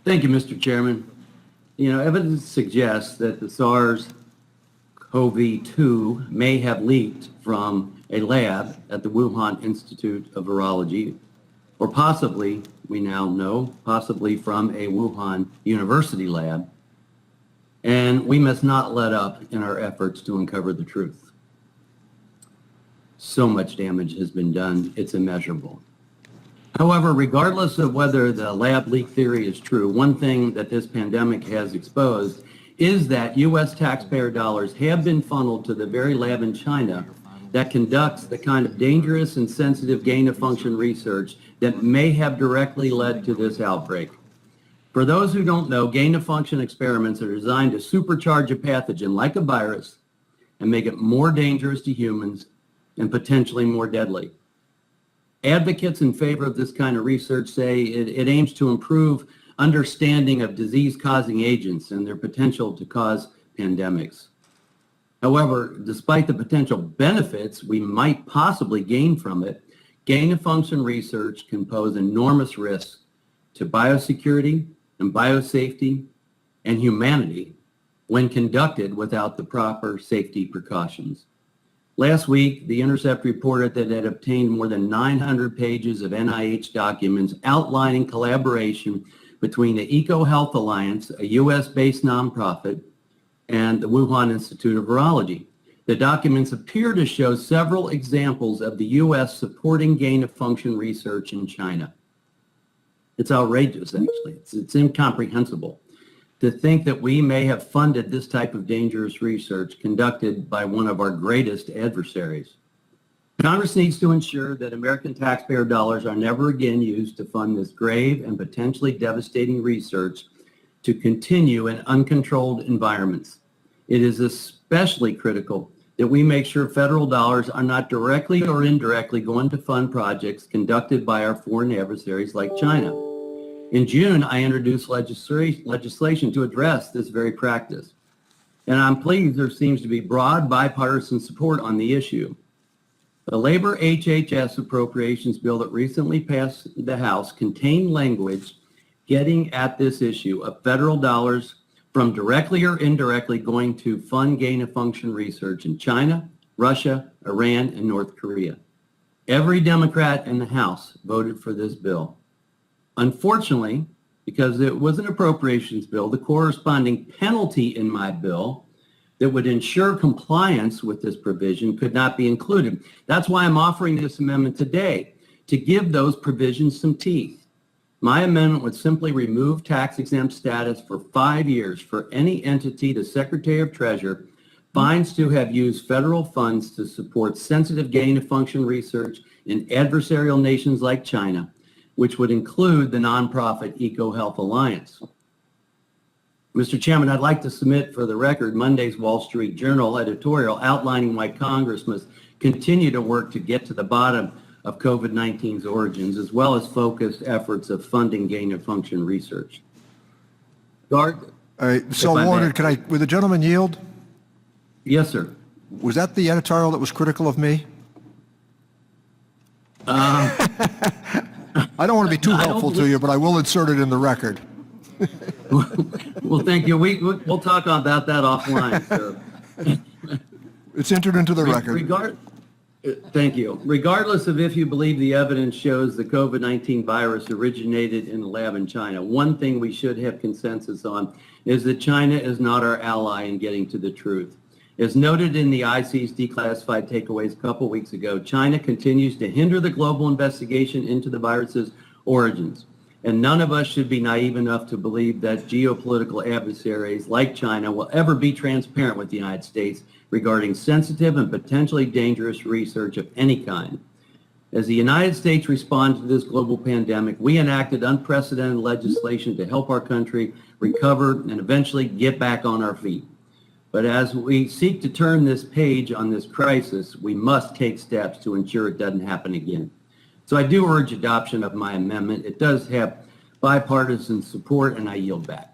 Thank you, Mr. Chairman. Evidence suggests that the SARS-CoV-2 may have leaked from a lab at the Wuhan Institute of Virology, or possibly, we now know, possibly from a Wuhan University lab. And we must not let up in our efforts to uncover the truth. So much damage has been done, it's immeasurable. However, regardless of whether the lab leak theory is true, one thing that this pandemic has exposed is that U.S. taxpayer dollars have been funneled to the very lab in China that conducts the kind of dangerous and sensitive gain-of-function research that may have directly led to this outbreak. For those who don't know, gain-of-function experiments are designed to supercharge a pathogen like a virus and make it more dangerous to humans and potentially more deadly. Advocates in favor of this kind of research say it aims to improve understanding of disease-causing agents and their potential to cause pandemics. However, despite the potential benefits we might possibly gain from it, gain-of-function research can pose enormous risks to biosecurity and biosafety and humanity when conducted without the proper safety precautions. Last week, The Intercept reported that it had obtained more than 900 pages of NIH documents outlining collaboration between the EcoHealth Alliance, a U.S.-based nonprofit, and the Wuhan Institute of Virology. The documents appear to show several examples of the U.S. supporting gain-of-function research in China. It's outrageous, actually. It's incomprehensible to think that we may have funded this type of dangerous research conducted by one of our greatest adversaries. Congress needs to ensure that American taxpayer dollars are never again used to fund this grave and potentially devastating research to continue in uncontrolled environments. It is especially critical that we make sure federal dollars are not directly or indirectly going to fund projects conducted by our foreign adversaries like China. In June, I introduced legislation to address this very practice, and I'm pleased there seems to be broad bipartisan support on the issue. The Labor HHS appropriations bill that recently passed the House contained language getting at this issue of federal dollars from directly or indirectly going to fund gain-of-function research in China, Russia, Iran, and North Korea. Every Democrat in the House voted for this bill. Unfortunately, because it was an appropriations bill, the corresponding penalty in my bill that would ensure compliance with this provision could not be included. That's why I'm offering this amendment today, to give those provisions some teeth. My amendment would simply remove tax-exempt status for 5 years for any entity the Secretary of Treasury finds to have used federal funds to support sensitive gain-of-function research in adversarial nations like China, which would include the nonprofit EcoHealth Alliance. Mr. Chairman, I'd like to submit for the record Monday's Wall Street Journal editorial outlining why Congress must continue to work to get to the bottom of COVID-19's origins, as well as focused efforts of funding gain-of-function research. All right, so ordered. Would the gentleman yield? Yes, sir. Was that the editorial that was critical of me? I don't want to be too helpful to you, but I will insert it in the record. Well, thank you. We'll talk about that offline, sir. It's entered into the record. Thank you. Regardless of if you believe the evidence shows the COVID-19 virus originated in a lab in China, one thing we should have consensus on is that China is not our ally in getting to the truth. As noted in the IC's declassified takeaways a couple weeks ago, China continues to hinder the global investigation into the virus's origins. And none of us should be naive enough to believe that geopolitical adversaries like China will ever be transparent with the United States regarding sensitive and potentially dangerous research of any kind. As the United States responded to this global pandemic, we enacted unprecedented legislation to help our country recover and eventually get back on our feet. But as we seek to turn this page on this crisis, we must take steps to ensure it doesn't happen again. So I do urge adoption of my amendment. It does have bipartisan support, and I yield back.